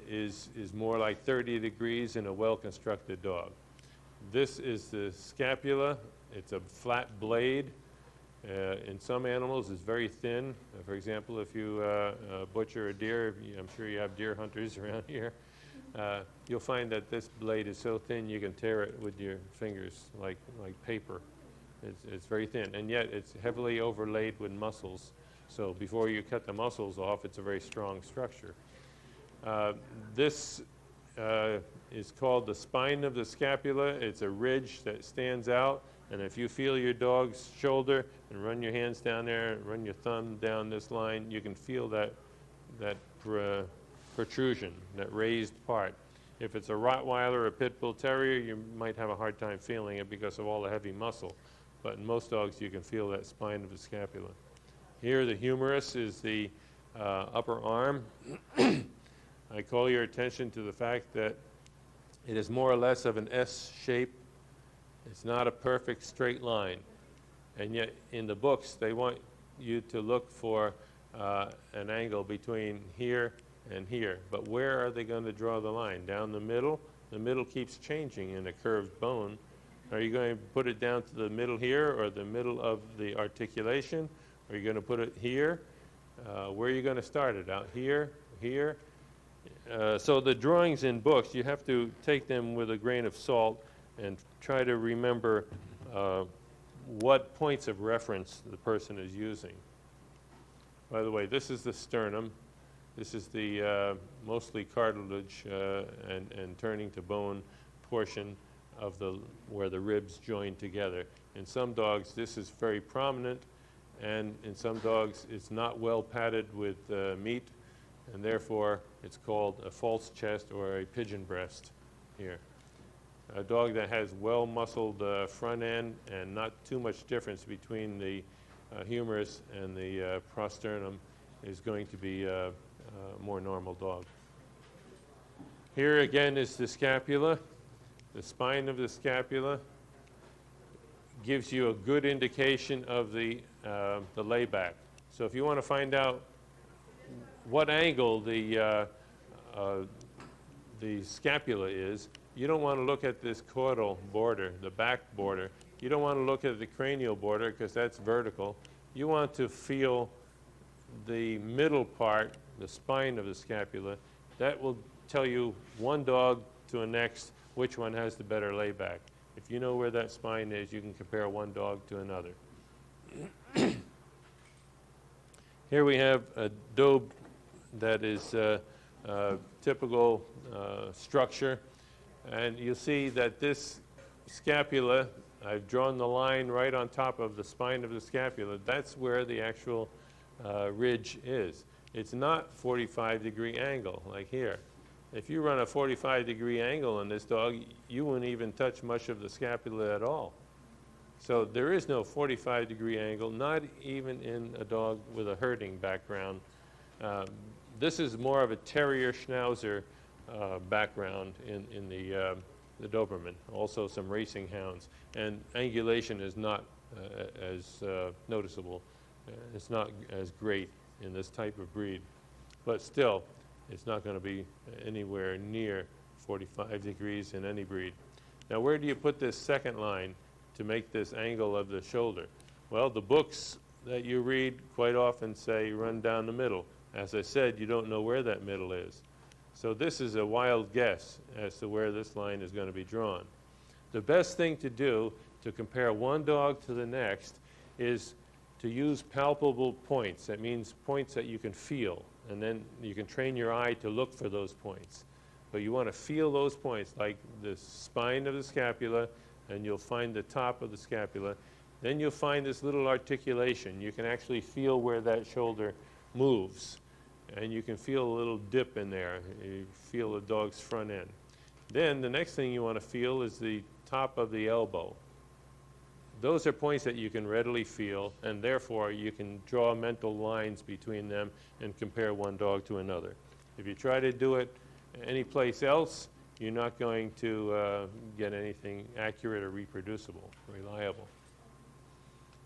is more like 30 degrees in a well-constructed dog. This is the scapula. It's a flat blade. In some animals, it's very thin. For example, if you butcher a deer, I'm sure you have deer hunters around here, you'll find that this blade is so thin you can tear it with your fingers like paper. It's very thin, and yet it's heavily overlaid with muscles. So before you cut the muscles off, it's a very strong structure. This is called the spine of the scapula. It's a ridge that stands out, and if you feel your dog's shoulder and run your hands down there, and run your thumb down this line, you can feel that protrusion, that raised part. If it's a Rottweiler or a Pit Bull Terrier, you might have a hard time feeling it because of all the heavy muscle. But in most dogs, you can feel that spine of the scapula. Here, the humerus is the upper arm. I call your attention to the fact that it is more or less of an S shape. It's not a perfect straight line. And yet, in the books, they want you to look for an angle between here and here. But where are they going to draw the line? Down the middle? The middle keeps changing in a curved bone. Are you going to put it down to the middle here or the middle of the articulation? Are you going to put it here? Where are you going to start it? Out here, here? So the drawings in books, you have to take them with a grain of salt and try to remember what points of reference the person is using. By the way, this is the sternum. This is the mostly cartilage and turning to bone portion of where the ribs join together. In some dogs, this is very prominent, and in some dogs, it's not well padded with meat, and therefore, it's called a false chest or a pigeon breast here. A dog that has well-muscled front end and not too much difference between the humerus and the prosternum is going to be a more normal dog. Here again is the scapula. The spine of the scapula gives you a good indication of the layback. So if you want to find out what angle the scapula is, you don't want to look at this caudal border, the back border. You don't want to look at the cranial border because that's vertical. You want to feel the middle part, the spine of the scapula. That will tell you one dog to the next which one has the better layback. If you know where that spine is, you can compare one dog to another. Here we have a daub that is typical structure. And you'll see that this scapula, I've drawn the line right on top of the spine of the scapula. That's where the actual ridge is. It's not 45-degree angle like here. If you run a 45-degree angle on this dog, you won't even touch much of the scapula at all. So there is no 45-degree angle, not even in a dog with a herding background. This is more of a terrier schnauzer background in the Doberman, also some racing hounds. And angulation is not as noticeable. It's not as great in this type of breed. But still, it's not going to be anywhere near 45 degrees in any breed. Now, where do you put this second line to make this angle of the shoulder? Well, the books that you read quite often say run down the middle. As I said, you don't know where that middle is. So this is a wild guess as to where this line is going to be drawn. The best thing to do to compare one dog to the next is to use palpable points. That means points that you can feel, and then you can train your eye to look for those points. But you want to feel those points, like the spine of the scapula, and you'll find the top of the scapula. Then you'll find this little articulation. You can actually feel where that shoulder moves, and you can feel a little dip in there. You feel the dog's front end. Then the next thing you want to feel is the top of the elbow. Those are points that you can readily feel, and therefore you can draw mental lines between them and compare one dog to another. If you try to do it anyplace else, you're not going to get anything accurate or reproducible, reliable.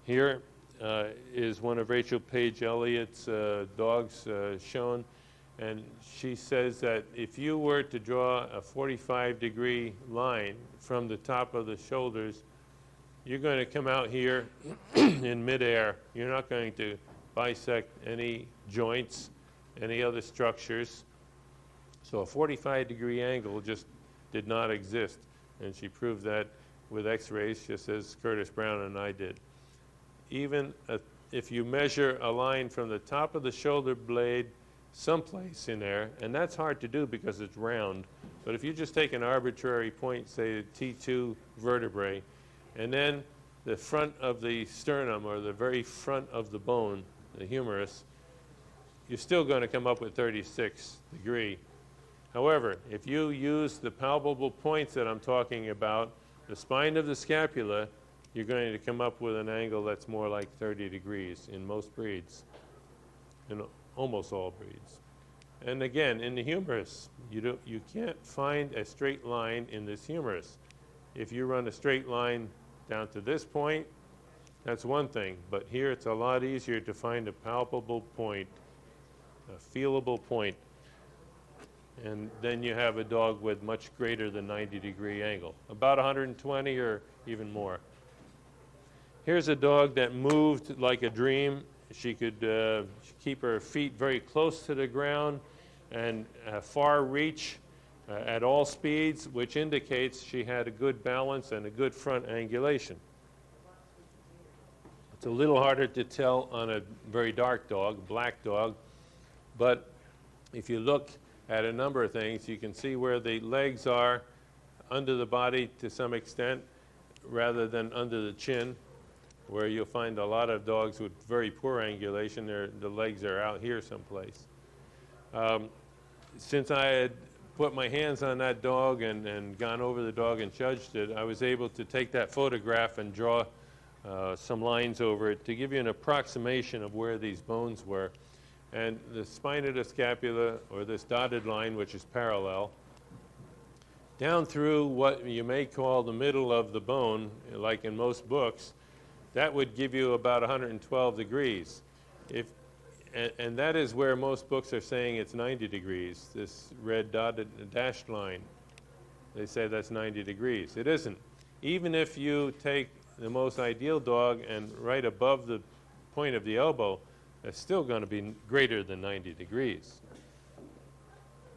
Here is one of Rachel Page Elliott's dogs shown, and she says that if you were to draw a 45-degree line from the top of the shoulders, you're going to come out here in midair. You're not going to bisect any joints, any other structures. So a 45-degree angle just did not exist, and she proved that with x-rays, just as Curtis Brown and I did. Even if you measure a line from the top of the shoulder blade someplace in there, and that's hard to do because it's round, but if you just take an arbitrary point, say the T2 vertebrae, and then the front of the sternum, or the very front of the bone, the humerus, you're still going to come up with 36 degree. However, if you use the palpable points that I'm talking about, the spine of the scapula, you're going to come up with an angle that's more like 30 degrees in most breeds, in almost all breeds. And again, in the humerus, you can't find a straight line in this humerus. If you run a straight line down to this point, that's one thing, but here it's a lot easier to find a palpable point, a feelable point. And then you have a dog with much greater than 90-degree angle, about 120 or even more. Here's a dog that moved like a dream. She could keep her feet very close to the ground and far reach at all speeds, which indicates she had a good balance and a good front angulation. It's a little harder to tell on a very dark dog, black dog, but if you look at a number of things, you can see where the legs are under the body to some extent rather than under the chin, where you'll find a lot of dogs with very poor angulation. The legs are out here someplace. Since I had put my hands on that dog and gone over the dog and judged it, I was able to take that photograph and draw some lines over it to give you an approximation of where these bones were. And the spine of the scapula, or this dotted line, which is parallel, down through what you may call the middle of the bone, like in most books, that would give you about 112 degrees. And that is where most books are saying it's 90 degrees, this red dotted dashed line. They say that's 90 degrees. It isn't. Even if you take the most ideal dog and right above the point of the elbow, it's still going to be greater than 90 degrees.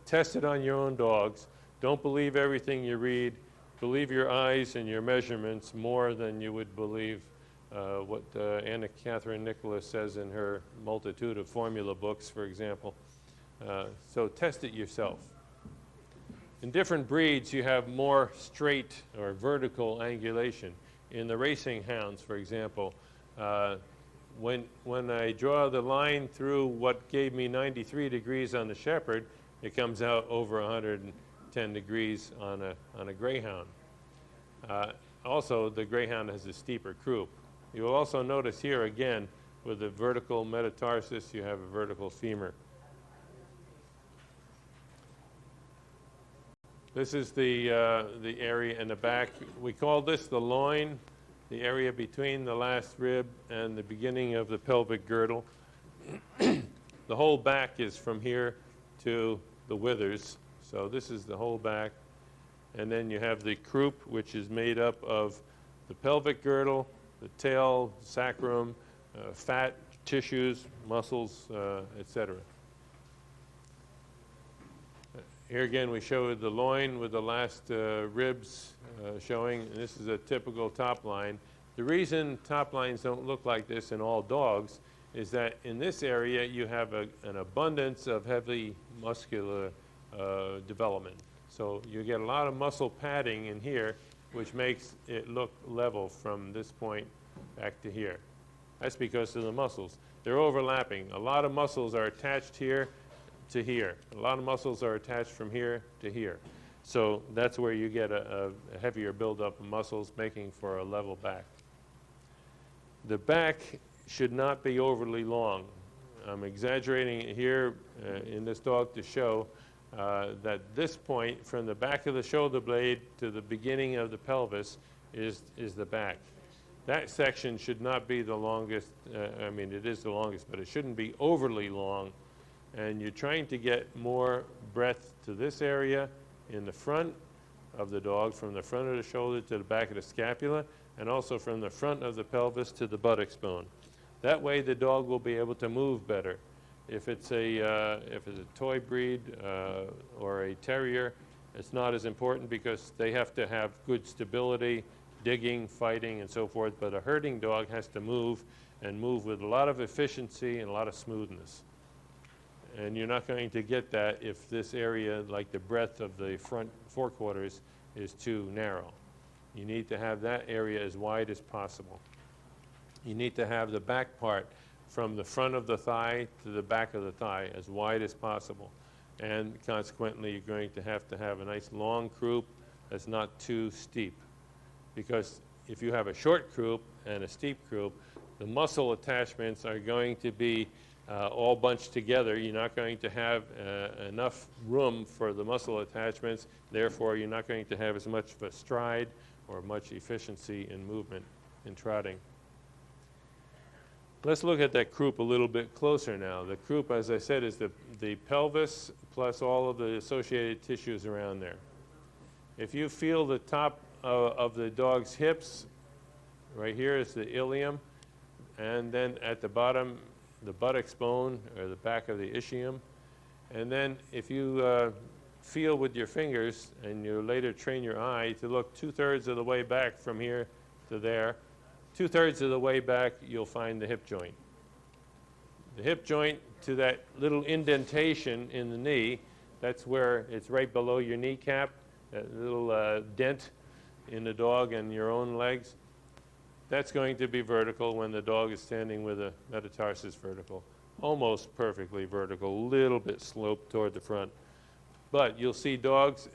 Test it on your own dogs. Don't believe everything you read. Believe your eyes and your measurements more than you would believe what Anna Catherine Nicholas says in her multitude of formula books, for example. So test it yourself. In different breeds, you have more straight or vertical angulation. In the racing hounds, for example, when I draw the line through what gave me 93 degrees on the shepherd, it comes out over 110 degrees on a greyhound. Also, the greyhound has a steeper croup. You will also notice here again, with the vertical metatarsus, you have a vertical femur. This is the area in the back. We call this the loin, the area between the last rib and the beginning of the pelvic girdle. The whole back is from here to the withers. So this is the whole back. And then you have the croup, which is made up of the pelvic girdle, the tail, sacrum, fat tissues, muscles, etc. Here again we show the loin with the last ribs showing. And this is a typical top line. The reason top lines don't look like this in all dogs is that in this area you have an abundance of heavy muscular development. So you get a lot of muscle padding in here, which makes it look level from this point back to here. That's because of the muscles. They're overlapping. A lot of muscles are attached here to here. A lot of muscles are attached from here to here. So that's where you get a heavier buildup of muscles, making for a level back. The back should not be overly long. I'm exaggerating it here in this dog to show that this point from the back of the shoulder blade to the beginning of the pelvis is the back. That section should not be the longest. I mean, it is the longest, but it shouldn't be overly long. And you're trying to get more breadth to this area in the front of the dog, from the front of the shoulder to the back of the scapula, and also from the front of the pelvis to the buttocks bone. That way the dog will be able to move better. If it's a toy breed or a terrier, it's not as important because they have to have good stability, digging, fighting, and so forth. But a herding dog has to move, and move with a lot of efficiency and a lot of smoothness. And you're not going to get that if this area, like the breadth of the front forequarters, is too narrow. You need to have that area as wide as possible. You need to have the back part from the front of the thigh to the back of the thigh as wide as possible. And consequently, you're going to have a nice long croup that's not too steep. Because if you have a short croup and a steep croup, the muscle attachments are going to be all bunched together. You're not going to have enough room for the muscle attachments. Therefore, you're not going to have as much of a stride or much efficiency in movement in trotting. Let's look at that croup a little bit closer now. The croup, as I said, is the pelvis plus all of the associated tissues around there. If you feel the top of the dog's hips, right here is the ilium, and then at the bottom, the buttocks bone, or the back of the ischium. And then if you feel with your fingers, and you later train your eye to look 2/3 of the way back from here to there, 2/3 of the way back, you'll find the hip joint. The hip joint to that little indentation in the knee, that's where it's right below your kneecap, that little dent in the dog and your own legs. That's going to be vertical when the dog is standing with a metatarsus vertical. Almost perfectly vertical, a little bit sloped toward the front. But you'll see dogs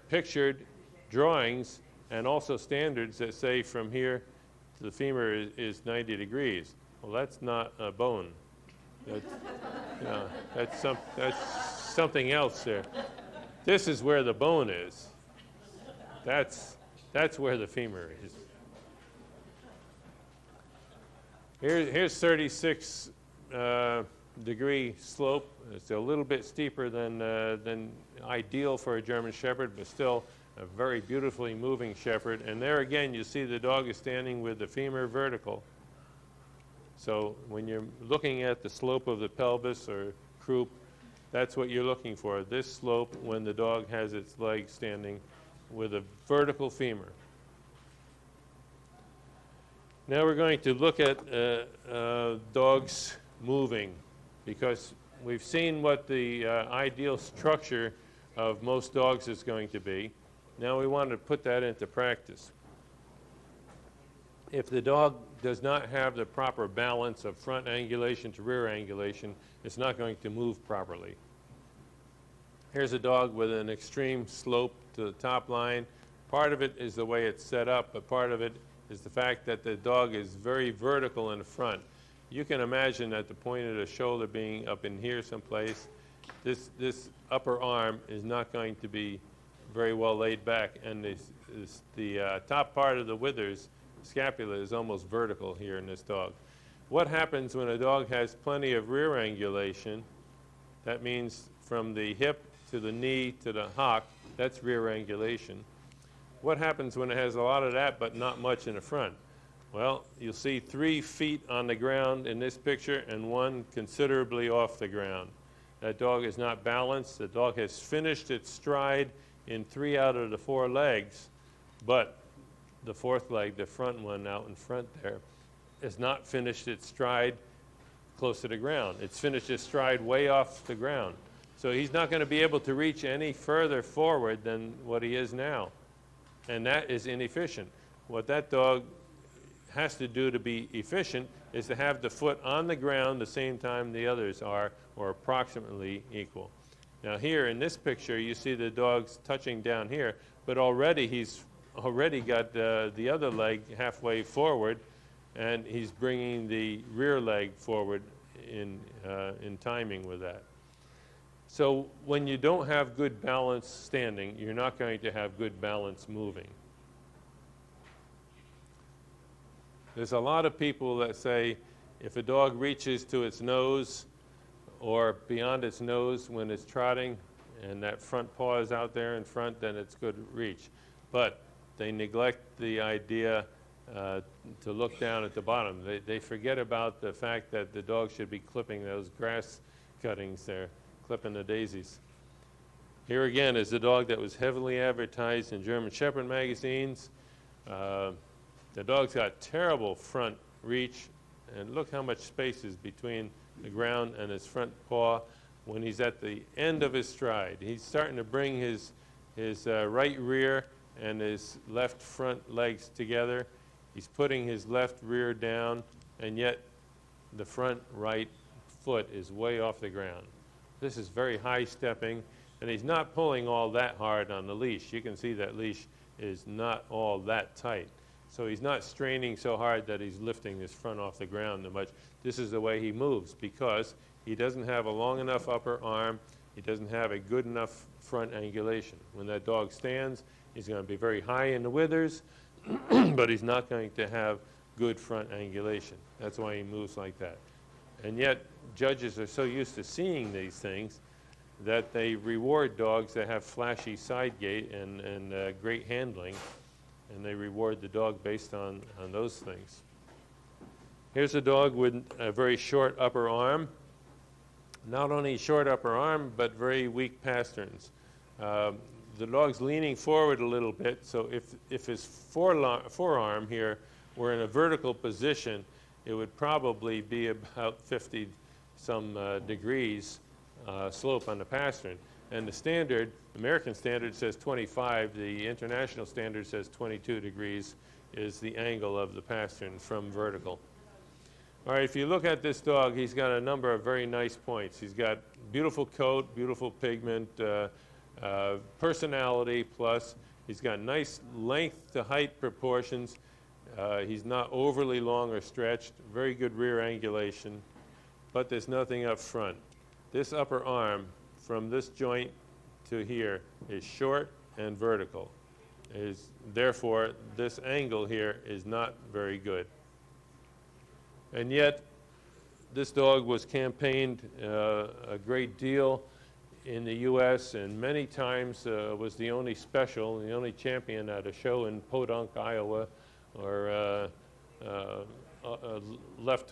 pictured, drawings, and also standards that say from here to the femur is 90 degrees. Well, that's not a bone. That's something else there. This is where the bone is. That's where the femur is. Here's 36 degree slope. It's a little bit steeper than ideal for a German Shepherd, but still a very beautifully moving shepherd. And there again, you see the dog is standing with the femur vertical. So when you're looking at the slope of the pelvis or croup, that's what you're looking for, this slope when the dog has its leg standing with a vertical femur. Now we're going to look at dogs moving, because we've seen what the ideal structure of most dogs is going to be. Now we want to put that into practice. If the dog does not have the proper balance of front angulation to rear angulation, it's not going to move properly. Here's a dog with an extreme slope to the top line. Part of it is the way it's set up, but part of it is the fact that the dog is very vertical in the front. You can imagine at the point of the shoulder being up in here someplace, this upper arm is not going to be very well laid back, and the top part of the withers, scapula, is almost vertical here in this dog. What happens when a dog has plenty of rear angulation? That means from the hip to the knee to the hock, that's rear angulation. What happens when it has a lot of that but not much in the front? Well, you'll see 3 feet on the ground in this picture and 1 considerably off the ground. That dog is not balanced. The dog has finished its stride in 3 out of the 4 legs, but the 4th leg, the front one out in front there, has not finished its stride close to the ground. It's finished its stride way off the ground. So he's not going to be able to reach any further forward than what he is now. And that is inefficient. What that dog has to do to be efficient is to have the foot on the ground the same time the others are, or approximately equal. Now here in this picture, you see the dog's touching down here, but already he's already got the other leg halfway forward, and he's bringing the rear leg forward in timing with that. So when you don't have good balance standing, you're not going to have good balance moving. There's a lot of people that say if a dog reaches to its nose or beyond its nose when it's trotting and that front paw is out there in front, then it's good reach. But they neglect the idea to look down at the bottom. They forget about the fact that the dog should be clipping those grass cuttings there, clipping the daisies. Here again is the dog that was heavily advertised in German Shepherd magazines. The dog's got terrible front reach, and look how much space is between the ground and his front paw when he's at the end of his stride. He's starting to bring his right rear and his left front legs together. He's putting his left rear down, and yet the front right foot is way off the ground. This is very high stepping, and he's not pulling all that hard on the leash. You can see that leash is not all that tight. So he's not straining so hard that he's lifting his front off the ground that much. This is the way he moves because he doesn't have a long enough upper arm. He doesn't have a good enough front angulation. When that dog stands, he's going to be very high in the withers, but he's not going to have good front angulation. That's why he moves like that. And yet, judges are so used to seeing these things that they reward dogs that have flashy side gait and great handling, and they reward the dog based on those things. Here's a dog with a very short upper arm. Not only short upper arm, but very weak pasterns. The dog's leaning forward a little bit, so if his forearm here were in a vertical position, it would probably be about 50 some degrees slope on the pastern. And the standard, American standard says 25, the international standard says 22 degrees is the angle of the pastern from vertical. All right, if you look at this dog, he's got a number of very nice points. He's got beautiful coat, beautiful pigment, personality plus. He's got nice length to height proportions. He's not overly long or stretched, very good rear angulation, but there's nothing up front. This upper arm from this joint to here is short and vertical. Therefore, this angle here is not very good. And yet, this dog was campaigned a great deal in the U.S. and many times was the only special, the only champion at a show in Podunk, Iowa, or Left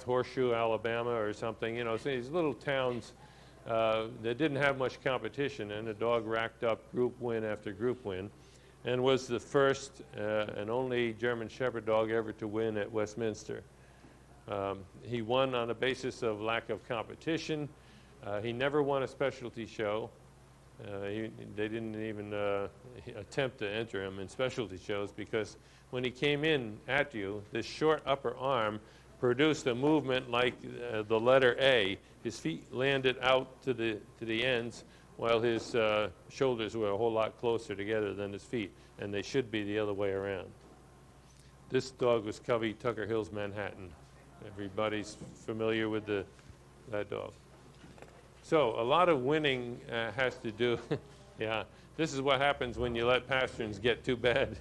Horseshoe, Alabama, or something. You know, so these little towns that didn't have much competition, and the dog racked up group win after group win, and was the first and only German Shepherd dog ever to win at Westminster. He won on the basis of lack of competition. He never won a specialty show. They didn't even attempt to enter him in specialty shows because when he came in at you, this short upper arm produced a movement like the letter A. His feet landed out to the ends while his shoulders were a whole lot closer together than his feet, and they should be the other way around. This dog was Covey Tucker Hills Manhattan. Everybody's familiar with that dog. So a lot of winning has to do, yeah, this is what happens when you let pasterns get too bad.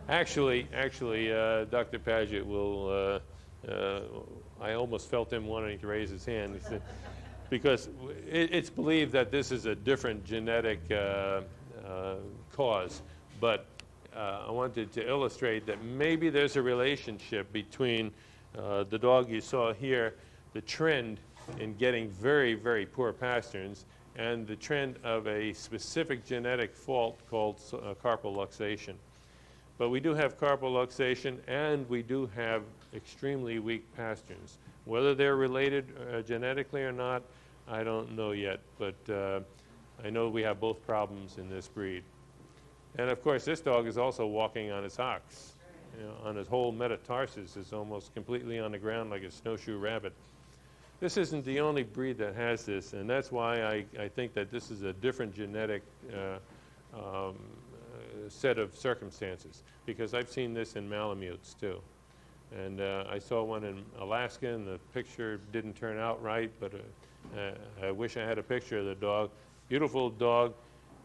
Actually, Dr. Paget will, I almost felt him wanting to raise his hand. He said, because it's believed that this is a different genetic cause, but I wanted to illustrate that maybe there's a relationship between the dog you saw here, the trend in getting very, very poor pasterns, and the trend of a specific genetic fault called carpal luxation. But we do have carpal luxation, and we do have extremely weak pasterns. Whether they're related genetically or not, I don't know yet, but I know we have both problems in this breed. And of course, this dog is also walking on his hocks. You know, on his whole metatarsus is almost completely on the ground like a snowshoe rabbit. This isn't the only breed that has this, and that's why I think that this is a different genetic set of circumstances, because I've seen this in Malamutes too. And I saw one in Alaska, and the picture didn't turn out right, but I wish I had a picture of the dog. Beautiful dog,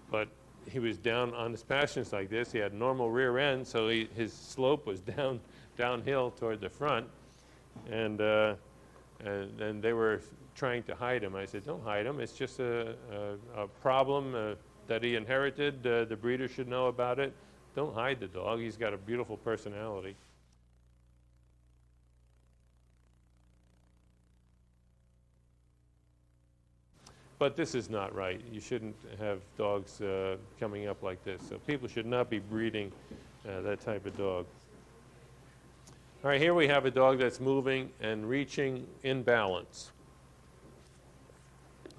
but he was down on his pasterns like this. He had normal rear end, so his slope was downhill toward the front, and they were trying to hide him. I said, don't hide him. It's just a problem that he inherited. The breeder should know about it. Don't hide the dog. He's got a beautiful personality. But this is not right. You shouldn't have dogs coming up like this. So people should not be breeding that type of dog. All right, here we have a dog that's moving and reaching in balance.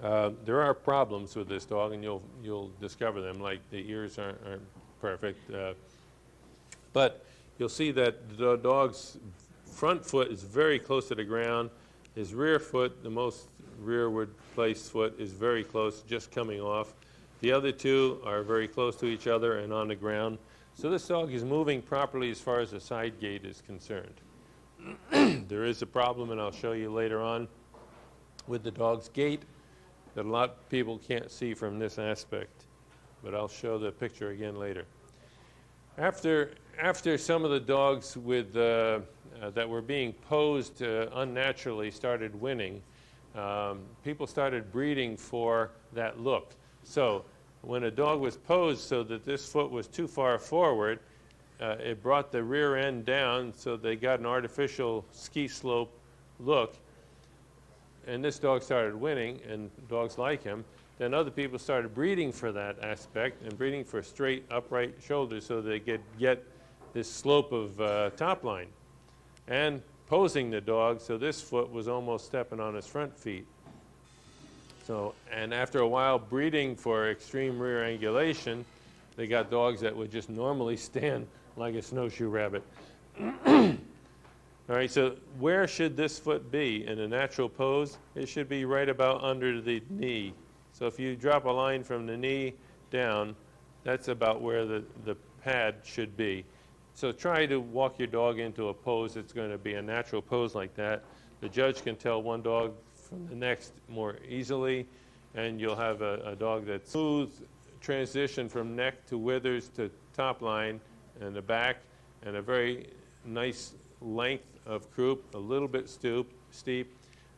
There are problems with this dog, and you'll discover them, like the ears aren't perfect. But you'll see that the dog's front foot is very close to the ground. His rear foot, the most rearward placed foot, is very close, just coming off. The other two are very close to each other and on the ground. So this dog is moving properly as far as the side gait is concerned. There is a problem, and I'll show you later on, with the dog's gait that a lot of people can't see from this aspect. But I'll show the picture again later. After some of the dogs with, that were being posed unnaturally started winning, people started breeding for that look. So when a dog was posed so that this foot was too far forward, it brought the rear end down, so they got an artificial ski slope look. And this dog started winning, and dogs like him. Then other people started breeding for that aspect and breeding for straight, upright shoulders so they could get this slope of top line. And posing the dog so this foot was almost stepping on his front feet. So, and after a while breeding for extreme rear angulation, they got dogs that would just normally stand like a snowshoe rabbit. All right, so where should this foot be in a natural pose? It should be right about under the knee. So if you drop a line from the knee down, that's about where the pad should be. So try to walk your dog into a pose that's going to be a natural pose like that. The judge can tell one dog from the next more easily, and you'll have a dog that's smooth transition from neck to withers to top line and the back, and a very nice length of croup, a little bit steep.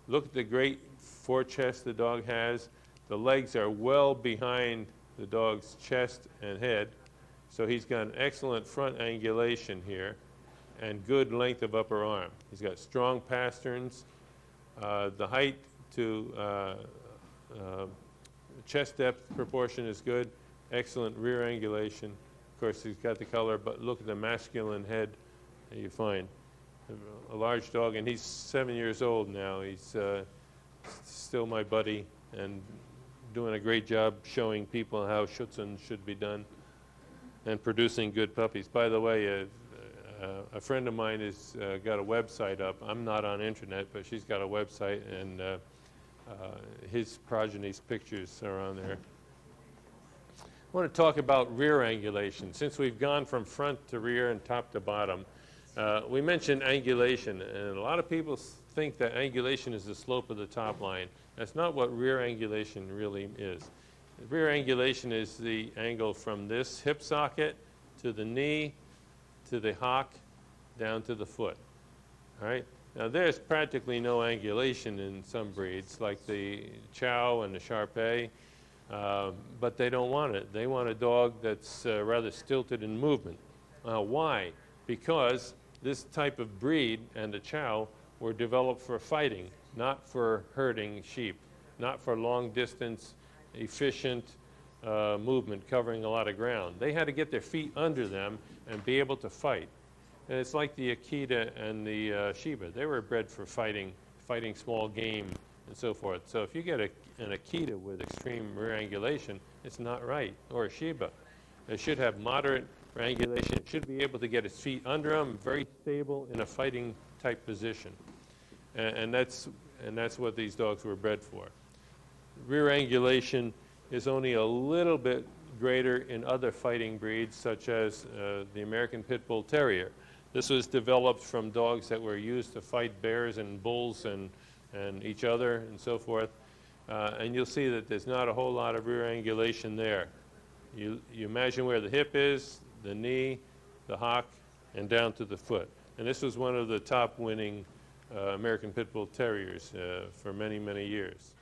Look at the great forechest the dog has. The legs are well behind the dog's chest and head. So he's got an excellent front angulation here and good length of upper arm. He's got strong pasterns. The height to chest depth proportion is good. Excellent rear angulation. Of course, he's got the color, but look at the masculine head that you find. A large dog, and he's 7 years old now. He's still my buddy and doing a great job showing people how Schutzhund should be done and producing good puppies. By the way, a friend of mine has got a website up. I'm not on internet, but she's got a website, and his progeny's pictures are on there. I want to talk about rear angulation. Since we've gone from front to rear and top to bottom, we mentioned angulation, and a lot of people think that angulation is the slope of the top line. That's not what rear angulation really is. Rear angulation is the angle from this hip socket to the knee, to the hock, down to the foot. All right? Now there's practically no angulation in some breeds, like the Chow and the Shar-Pei, but they don't want it. They want a dog that's rather stilted in movement. Why? Because this type of breed and the Chow were developed for fighting, not for herding sheep, not for long distance, efficient movement covering a lot of ground. They had to get their feet under them and be able to fight. And it's like the Akita and the Shiba. They were bred for fighting small game and so forth. So if you get an Akita with extreme rear angulation, it's not right, or a Shiba. It should have moderate rear angulation. It should be able to get its feet under them, very stable in a fighting type position. And that's what these dogs were bred for. Rear angulation is only a little bit greater in other fighting breeds, such as the American Pit Bull Terrier. This was developed from dogs that were used to fight bears and bulls and each other and so forth. And you'll see that there's not a whole lot of rear angulation there. You imagine where the hip is, the knee, the hock, and down to the foot. And this was one of the top winning American Pit Bull Terriers for many, many years.